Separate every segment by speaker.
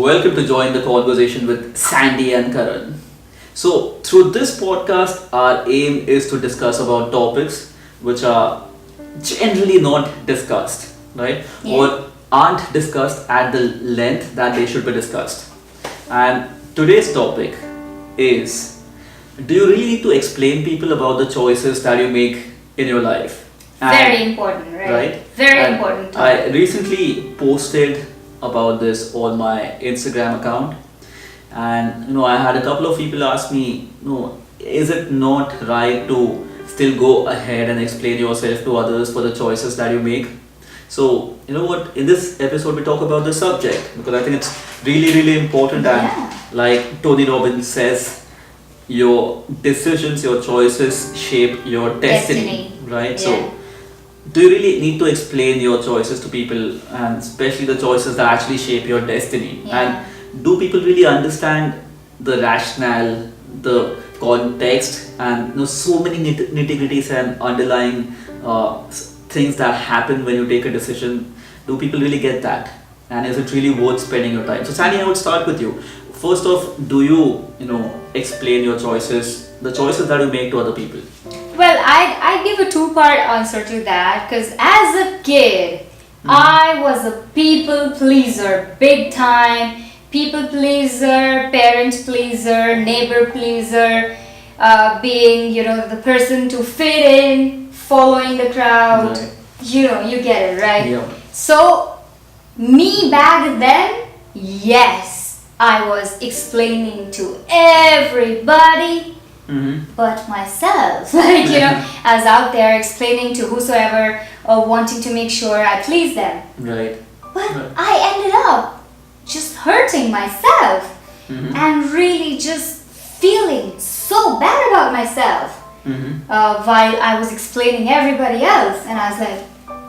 Speaker 1: welcome to join the conversation with Sandy and Karan. So, through this podcast, our aim is to discuss about topics which are generally not discussed, right?
Speaker 2: Yeah.
Speaker 1: Or aren't discussed at the length that they should be discussed. And today's topic is, do you really need to explain people about the choices that you make in your life?
Speaker 2: Very important, right?
Speaker 1: Right?
Speaker 2: Very
Speaker 1: And
Speaker 2: important.
Speaker 1: I recently posted about this on my Instagram account, and I had a couple of people ask me, is it not right to still go ahead and explain yourself to others for the choices that you make? So, you know what, in this episode we talk about this subject because I think it's really, really important.
Speaker 2: Yeah.
Speaker 1: And like Tony Robbins says, your decisions, your choices shape your destiny. Right?
Speaker 2: Yeah.
Speaker 1: So, do you really need to explain your choices to people, and especially the choices that actually shape your destiny?
Speaker 2: Yeah.
Speaker 1: And do people really understand the rationale, the context, and so many nitty-gritties and underlying things that happen when you take a decision? Do people really get that? And is it really worth spending your time? So Sandy, I would start with you. First off, do you explain your choices, the choices that you make to other people?
Speaker 2: Well, I give a two-part answer to that because as a kid, I was a people pleaser, big time. People pleaser, parent pleaser, neighbor pleaser, being, the person to fit in, following the crowd.
Speaker 1: Right.
Speaker 2: You get it, right?
Speaker 1: Yeah.
Speaker 2: So, me back then, yes, I was explaining to everybody but myself. I was out there explaining to whosoever or wanting to make sure I please them.
Speaker 1: Right.
Speaker 2: But
Speaker 1: Right.
Speaker 2: I ended up just hurting myself and really just feeling so bad about myself while I was explaining everybody else. And I was like,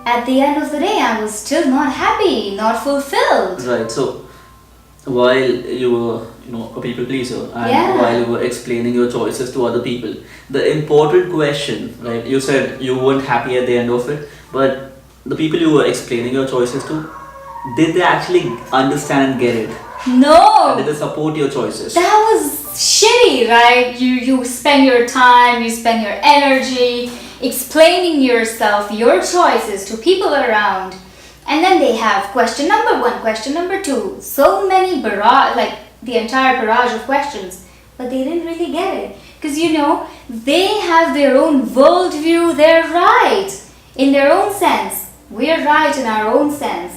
Speaker 2: at the end of the day, I was still not happy, not fulfilled.
Speaker 1: Right. So while you were, a people pleaser, and
Speaker 2: Yeah.
Speaker 1: while you were explaining your choices to other people, the important question, right? You said you weren't happy at the end of it, but the people you were explaining your choices to, did they actually understand and get it?
Speaker 2: No!
Speaker 1: Did they support your choices?
Speaker 2: That was shitty, right? You spend your time, you spend your energy explaining yourself, your choices to people around, and then they have question number one, question number two, so many the entire barrage of questions, but they didn't really get it because they have their own worldview. They're right in their own sense. We're right in our own sense.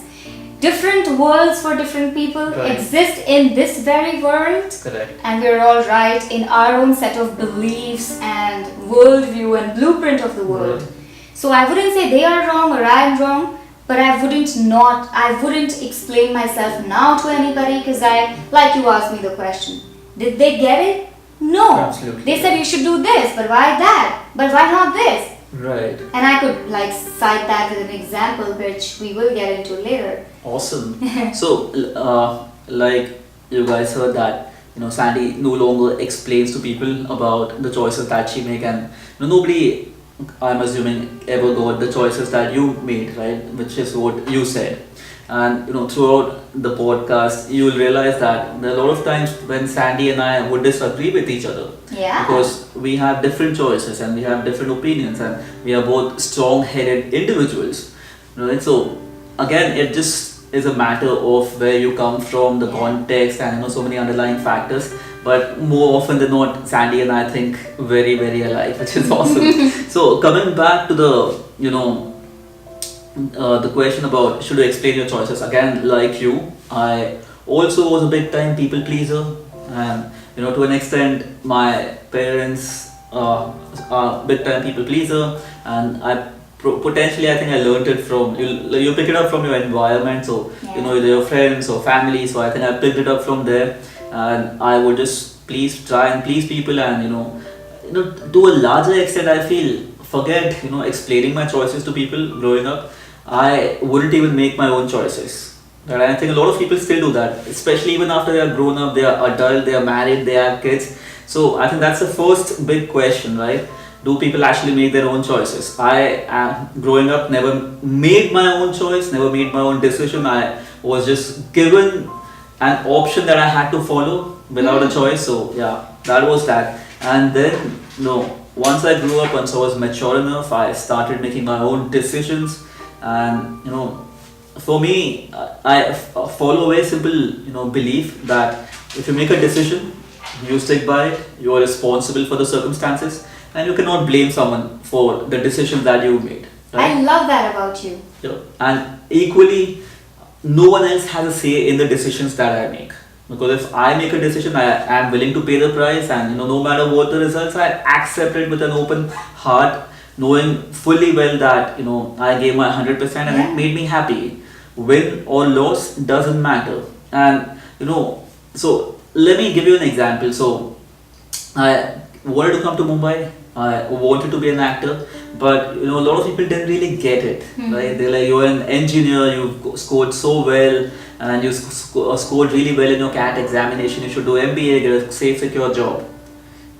Speaker 2: Different worlds for different people
Speaker 1: Right.
Speaker 2: exist in this very world,
Speaker 1: Correct.
Speaker 2: and we're all right in our own set of beliefs and worldview and blueprint of the world.
Speaker 1: Right.
Speaker 2: So I wouldn't say they are wrong or I'm wrong, but I wouldn't explain myself now to anybody because like you asked me the question. Did they get it? No.
Speaker 1: Absolutely.
Speaker 2: They said you should do this, but why that? But why not this?
Speaker 1: Right.
Speaker 2: And I could cite that with an example which we will get into later.
Speaker 1: Awesome. So, like you guys heard that, Sandy no longer explains to people about the choices that she make, and nobody, I'm assuming, ever got the choices that you made, right? Which is what you said. And throughout the podcast, you will realize that there are a lot of times when Sandy and I would disagree with each other.
Speaker 2: Yeah.
Speaker 1: Because we have different choices and we have different opinions, and we are both strong-headed individuals, right? So again, it just is a matter of where you come from, the context, and so many underlying factors. But more often than not, Sandy and I think very, very alike, which is awesome. So coming back to the question about should you explain your choices, again, like you, I also was a big time people pleaser, and to an extent my parents are big time people pleaser, and potentially I think I learned it from you pick it up from your environment, so
Speaker 2: Yeah.
Speaker 1: either your friends or family, so I think I picked it up from there, and I would just try and please people, and to a larger extent I feel forget explaining my choices to people. Growing up, I wouldn't even make my own choices. And I think a lot of people still do that, especially even after they are grown up, they are adult, they are married, they have kids. So I think that's the first big question, right? Do people actually make their own choices? Growing up, never made my own choice, never made my own decision. I was just given an option that I had to follow without a choice. So yeah, that was that. And then once I grew up, once I was mature enough, I started making my own decisions. And for me, I follow a very simple belief that if you make a decision, you stick by it. You are responsible for the circumstances, and you cannot blame someone for the decisions that you made. Right?
Speaker 2: I love that about you.
Speaker 1: Yeah. And equally, no one else has a say in the decisions that I make. Because if I make a decision, I am willing to pay the price, and no matter what the results, I accept it with an open heart, knowing fully well that I gave my 100% and it made me happy. Win or loss doesn't matter. And so let me give you an example. So I wanted to come to Mumbai. I wanted to be an actor, but a lot of people didn't really get it, right? They're like, you're an engineer, you've scored so well, and you scored really well in your CAT examination. You should do MBA, get a safe, secure job,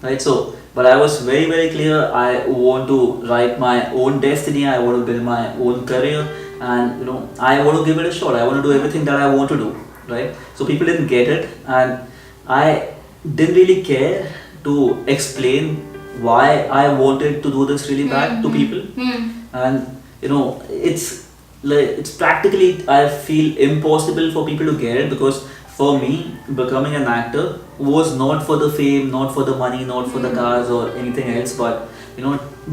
Speaker 1: right? So, but I was very, very clear. I want to write my own destiny. I want to build my own career, and I want to give it a shot. I want to do everything that I want to do, right? So people didn't get it, and I didn't really care to explain why I wanted to do this really bad to people. And it's practically, I feel, impossible for people to get it, because for me, becoming an actor was not for the fame, not for the money, not for the cars or anything else, but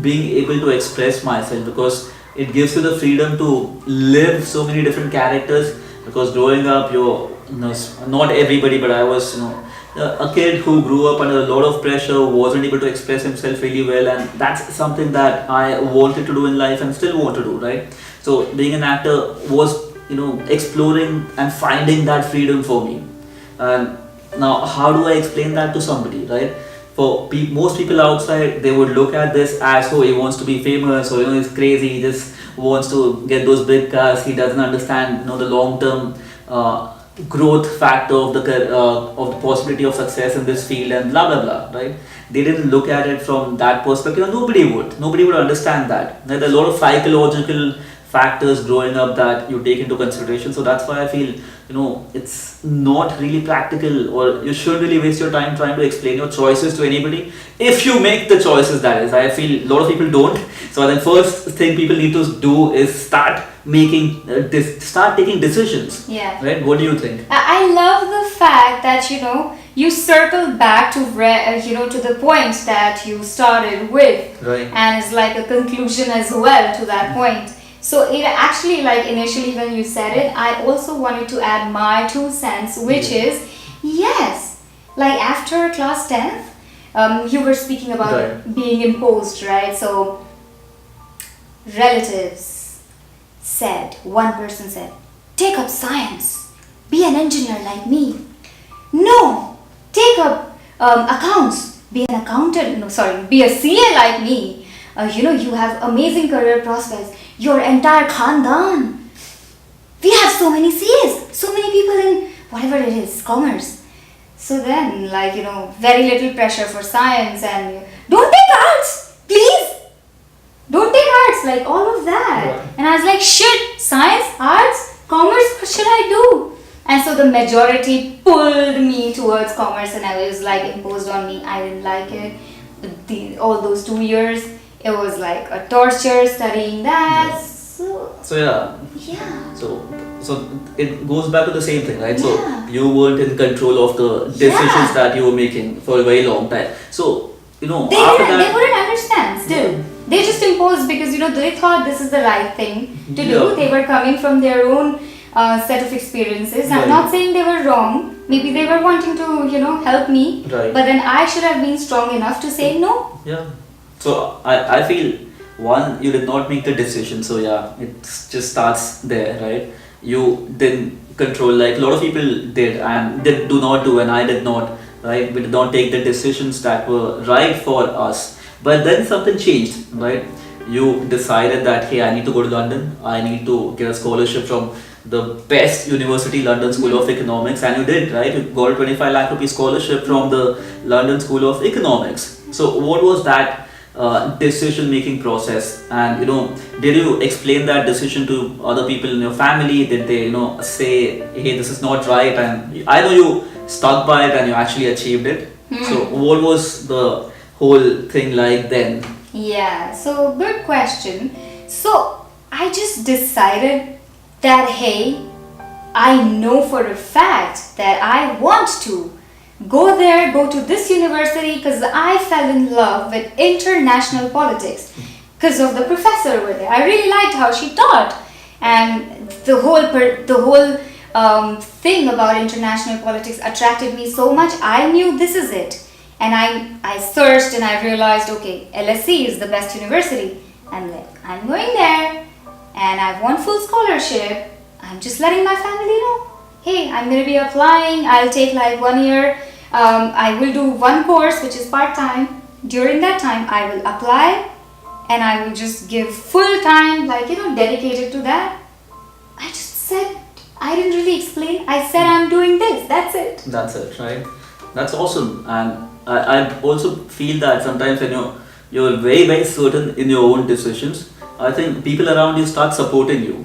Speaker 1: being able to express myself, because it gives you the freedom to live so many different characters. Because growing up, not everybody, but I was a kid who grew up under a lot of pressure, wasn't able to express himself really well, and that's something that I wanted to do in life and still want to do, right? So being an actor was exploring and finding that freedom for me. And now, how do I explain that to somebody, right? For most people outside, they would look at this as, oh, he wants to be famous, or he's crazy, he just wants to get those big cars, he doesn't understand the long term growth factor of the possibility of success in this field, and blah blah blah, right? They didn't look at it from that perspective. Nobody would understand that. There are a lot of psychological factors growing up that you take into consideration. So that's why I feel it's not really practical, or you shouldn't really waste your time trying to explain your choices to anybody if you make the choices. That is, I feel a lot of people don't. So the first thing people need to do is start taking decisions.
Speaker 2: Yeah.
Speaker 1: Right? What do you think?
Speaker 2: I love the fact that you circle back to to the points that you started with,
Speaker 1: Right.
Speaker 2: and it's like a conclusion as well to that point. So it actually, like initially when you said it, I also wanted to add my 2 cents, which is, yes, like after class 10th, you were speaking about
Speaker 1: Right.
Speaker 2: being imposed, right? So relatives said, one person said, take up science, be an engineer like me. No, take up accounts, be an accountant, be a CA like me. You have amazing career prospects. Your entire khandan. We have so many CAs, so many people in whatever it is, commerce. So then, very little pressure for science, and don't take arts, please. Don't take arts, like all of that.
Speaker 1: Yeah.
Speaker 2: And I was like, shit, science, arts, commerce, what should I do? And so the majority pulled me towards commerce, and I was like imposed on me. I didn't like it. All those 2 years, it was like a torture studying that.
Speaker 1: Yeah.
Speaker 2: So
Speaker 1: yeah.
Speaker 2: yeah.
Speaker 1: So it goes back to the same thing, right?
Speaker 2: Yeah.
Speaker 1: So you weren't in control of the decisions that you were making for a very long time. So
Speaker 2: They
Speaker 1: after
Speaker 2: didn't,
Speaker 1: that,
Speaker 2: they wouldn't understand still.
Speaker 1: Yeah.
Speaker 2: They just imposed because they thought this is the right thing to do.
Speaker 1: Yeah.
Speaker 2: They were coming from their own set of experiences. I'm
Speaker 1: Right.
Speaker 2: not saying they were wrong. Maybe they were wanting to help me.
Speaker 1: Right.
Speaker 2: But then I should have been strong enough to say no.
Speaker 1: Yeah. So I feel, one, you did not make the decision. So yeah, it just starts there, right? You didn't control, like a lot of people did, and they do not do, and I did not, right? We did not take the decisions that were right for us. But then something changed, right? You decided that, hey, I need to go to London. I need to get a scholarship from the best university, London School of Economics, and you did, right? You got a 25 lakh rupee scholarship from the London School of Economics. So what was that decision making process, and did you explain that decision to other people in your family? Did they say, hey, this is not right, and I know you stuck by it and you actually achieved it? So what was the whole thing like then?
Speaker 2: Yeah, so good question. So I just decided that, hey, I know for a fact that I want to go to this university because I fell in love with international politics because of the professor over there. I really liked how she taught, and the whole thing about international politics attracted me so much. I knew this is it, and I searched and I realized, okay, LSE is the best university. I'm going there, and I've won full scholarship. I'm just letting my family know, hey, I'm going to be applying. I'll take like 1 year. I will do one course which is part-time. During that time, I will apply and I will just give full time, dedicated to that. I just said, I didn't really explain. I said I'm doing this. That's it.
Speaker 1: That's it, right? That's awesome. And I also feel that sometimes when you're very, very certain in your own decisions, I think people around you start supporting you.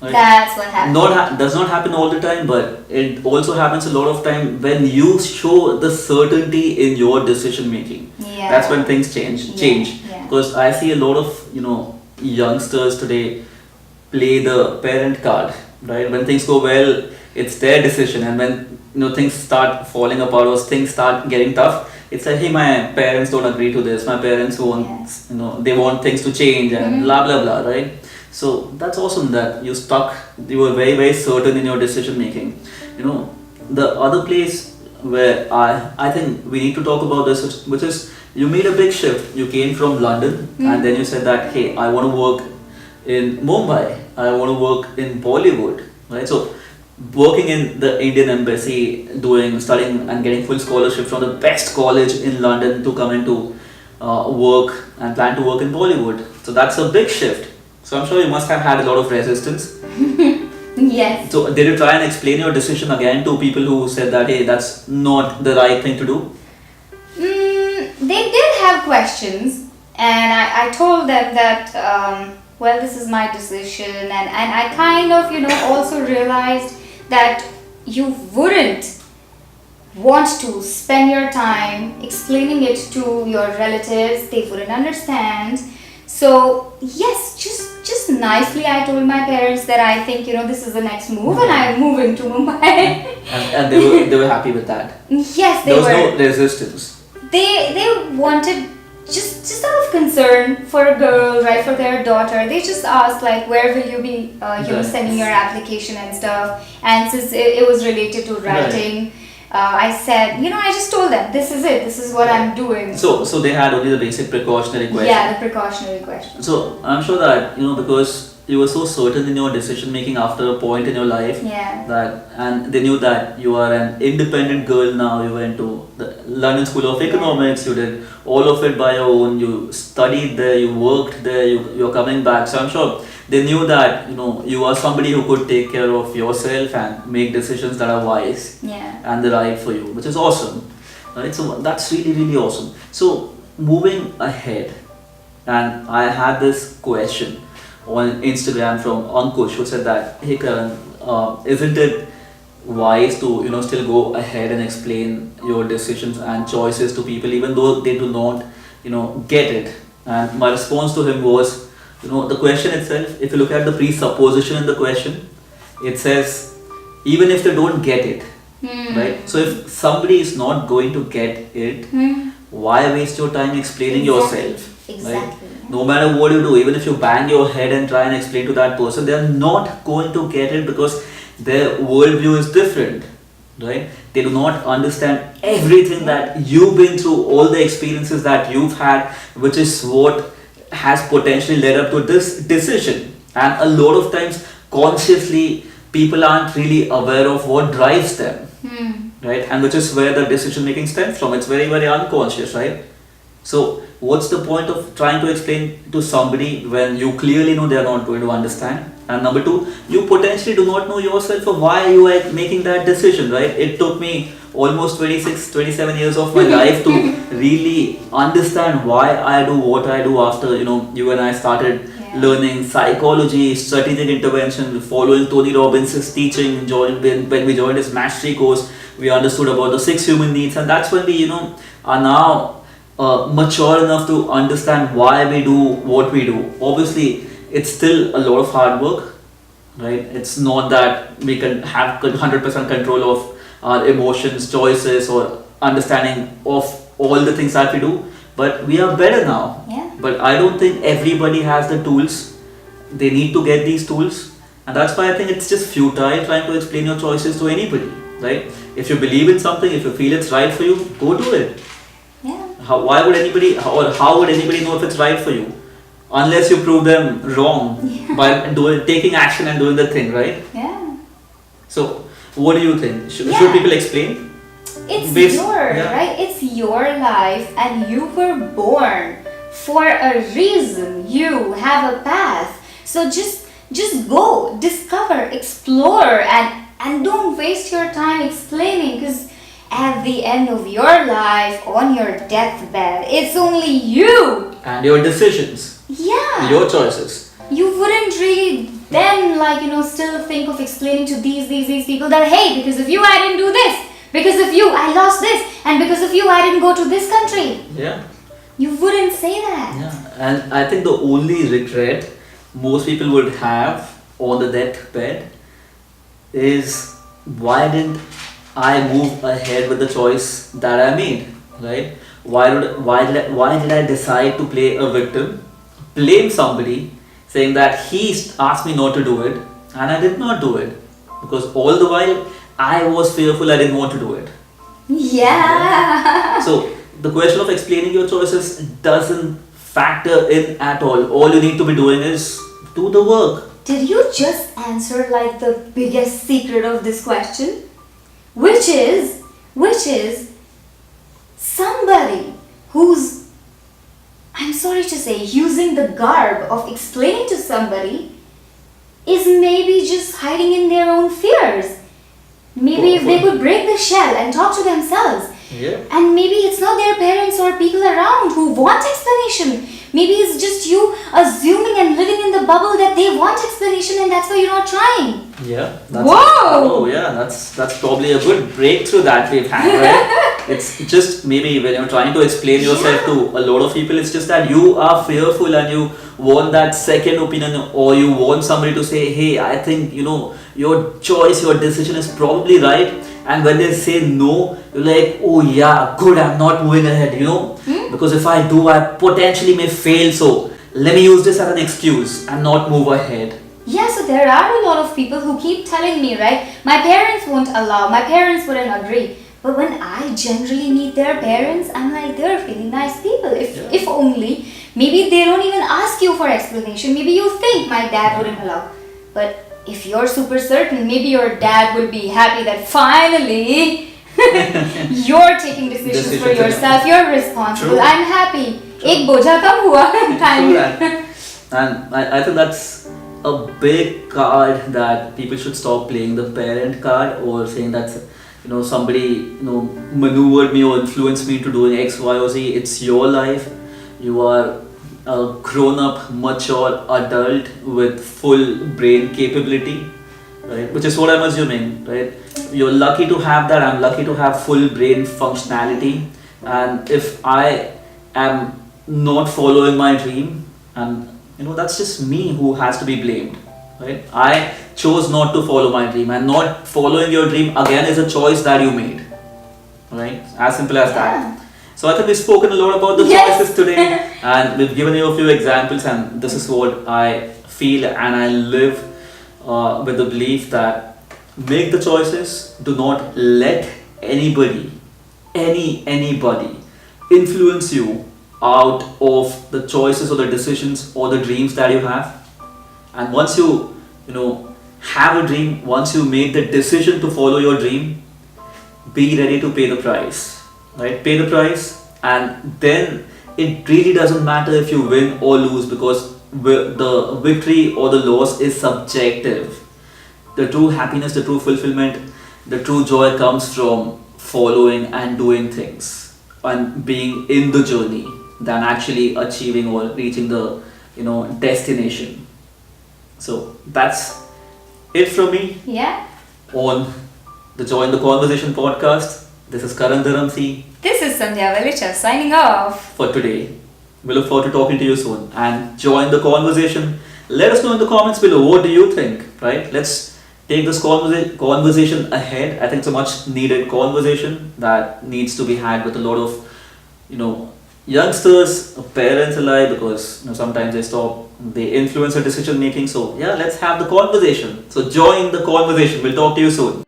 Speaker 1: Right?
Speaker 2: That's what happens.
Speaker 1: Does not happen all the time, but it also happens a lot of time when you show the certainty in your decision making.
Speaker 2: Yeah.
Speaker 1: That's when things change.
Speaker 2: Yeah.
Speaker 1: Because I see a lot of youngsters today play the parent card, right? When things go well, it's their decision, and when things start falling apart or things start getting tough, it's like, hey, my parents don't agree to this. My parents want they want things to change and blah blah blah, right? So that's awesome that you stuck. You were very, very certain in your decision making. The other place where I think we need to talk about this, which is you made a big shift. You came from London and then you said that, hey, I want to work in Mumbai. I want to work in Bollywood, right? So working in the Indian embassy, studying and getting full scholarship from the best college in London to come into work and plan to work in Bollywood. So that's a big shift. So I'm sure you must have had a lot of resistance.
Speaker 2: Yes.
Speaker 1: So did you try and explain your decision again to people who said that, hey, that's not the right thing to do?
Speaker 2: They did have questions, and I told them that, well, this is my decision, and I kind of, also realized that you wouldn't want to spend your time explaining it to your relatives. They wouldn't understand. So yes, just nicely I told my parents that I think this is the next move and I'm moving to Mumbai.
Speaker 1: and they were happy with that.
Speaker 2: Yes, they
Speaker 1: there
Speaker 2: were.
Speaker 1: was no resistance.
Speaker 2: They wanted just out of concern for a girl, right, for their daughter. They just asked like, where will you be sending your application and stuff. And since it was related to writing. Right. I said, I just told them, this is it, this is what I'm doing.
Speaker 1: So they had only the basic precautionary question.
Speaker 2: Yeah, the precautionary question.
Speaker 1: So I'm sure that, because you were so certain in your decision making after a point in your life, and they knew that you are an independent girl now. You went to the London School of Economics, you did all of it by your own, you studied there, you worked there, you're coming back. So I'm sure they knew that you are somebody who could take care of yourself and make decisions that are wise and the right for you, which is awesome, right? So that's really, really awesome. So moving ahead, and I had this question on Instagram from Ankush, who said that, hey Karan, isn't it wise to still go ahead and explain your decisions and choices to people even though they do not get it? And my response to him was, the question itself, if you look at the presupposition in the question, it says, even if they don't get it, right? So if somebody is not going to get it, why waste your time explaining yourself?
Speaker 2: Exactly.
Speaker 1: Right? No matter what you do, even if you bang your head and try and explain to that person, they are not going to get it because their worldview is different, right? They do not understand everything that you've been through, all the experiences that you've had, which is what has potentially led up to this decision. And a lot of times consciously people aren't really aware of what drives them, right? And which is where the decision making stems from. It's very, very unconscious, right? So what's the point of trying to explain to somebody when you clearly know they are not going to understand? And number two, you potentially do not know yourself or why you are making that decision, right? It took me almost 26, 27 years of my life to really understand why I do what I do after, you and I started learning psychology, strategic intervention, following Tony Robbins' teaching. When we joined his mastery course, we understood about the 6 human needs, and that's when we, are now mature enough to understand why we do what we do. Obviously, it's still a lot of hard work, right? It's not that we can have 100% control of our emotions, choices, or understanding of all the things that we do, but we are better now.
Speaker 2: Yeah.
Speaker 1: But I don't think everybody has the tools. They need to get these tools, and that's why I think it's just futile trying to explain your choices to anybody, right? If you believe in something, if you feel it's right for you, go do it.
Speaker 2: Yeah.
Speaker 1: How would anybody know if it's right for you? Unless you prove them wrong by taking action and doing the thing, right?
Speaker 2: Yeah.
Speaker 1: So, what do you think? Should people explain?
Speaker 2: It's right? It's your life, and you were born for a reason. You have a path. So just go, discover, explore, and don't waste your time explaining, because at the end of your life, on your deathbed, it's only you.
Speaker 1: And your decisions.
Speaker 2: Yeah.
Speaker 1: Your choices.
Speaker 2: You wouldn't really then still think of explaining to these people that, hey, because of you I didn't do this, because of you I lost this, and because of you I didn't go to this country.
Speaker 1: Yeah.
Speaker 2: You wouldn't say that.
Speaker 1: Yeah. And I think the only regret most people would have on the deathbed is, why didn't I move ahead with the choice that I made, right? Why did I decide to play a victim, blame somebody, saying that he asked me not to do it, and I did not do it, because all the while I was fearful, I didn't want to do it.
Speaker 2: Yeah.
Speaker 1: So the question of explaining your choices doesn't factor in at all. All you need to be doing is do the work.
Speaker 2: Did you just answer like the biggest secret of this question? Which is somebody who's, I'm sorry to say, using the garb of explaining to somebody is maybe just hiding in their own fears. Maybe if they could break the shell and talk to themselves.
Speaker 1: Yeah.
Speaker 2: And maybe it's not their parents or people around who want explanation. Maybe it's just you assuming and living in the bubble that they want explanation, and that's why you're not trying.
Speaker 1: Yeah. That's probably a good breakthrough that we've had, right? It's just maybe when you're trying to explain yourself to a lot of people, it's just that you are fearful and you want that second opinion, or you want somebody to say, hey, I think, your choice, your decision is probably right. And when they say no, you're like, oh yeah, good, I'm not moving ahead, because if I do, I potentially may fail, so let me use this as an excuse and not move ahead.
Speaker 2: Yeah, so there are a lot of people who keep telling me, right, my parents won't allow, my parents wouldn't agree. But when I generally meet their parents, I'm like, they're really nice people. If only, maybe they don't even ask you for explanation. Maybe you think my dad wouldn't allow. But if you're super certain, maybe your dad will be happy that finally you're taking decisions for yourself. You're responsible.
Speaker 1: True.
Speaker 2: I'm happy. Ek boja kam hua.
Speaker 1: And I think that's a big card that people should stop playing, the parent card, or saying that somebody maneuvered me or influenced me into doing X, Y, or Z. It's your life. You are a grown-up, mature adult with full brain capability, right? Which is what I'm assuming, right? You're lucky to have that. I'm lucky to have full brain functionality. And if I am not following my dream, and that's just me who has to be blamed, right? I chose not to follow my dream, and not following your dream again is a choice that you made, right? As simple as that. So I think we've spoken a lot about the choices today, and we've given you a few examples, and this is what I feel, and I live with the belief that make the choices. Do not let anybody influence you out of the choices or the decisions or the dreams that you have. And once you have a dream, once you make the decision to follow your dream, be ready to pay the price, right? Pay the price, and then it really doesn't matter if you win or lose, because the victory or the loss is subjective. The true happiness, the true fulfillment, the true joy comes from following and doing things and being in the journey than actually achieving or reaching the destination. So that's it from me
Speaker 2: Yeah.
Speaker 1: on the Join the Conversation podcast. This is Karan Dharamsi
Speaker 2: This is Sandhya Velicha signing off.
Speaker 1: for today. We look forward to talking to you soon and join the conversation. Let us know in the comments below, what do you think, right? Let's take this conversation ahead. I think it's a much needed conversation that needs to be had with a lot of youngsters, parents alike, because sometimes they influence our decision making. So yeah, let's have the conversation. So join the conversation. We'll talk to you soon.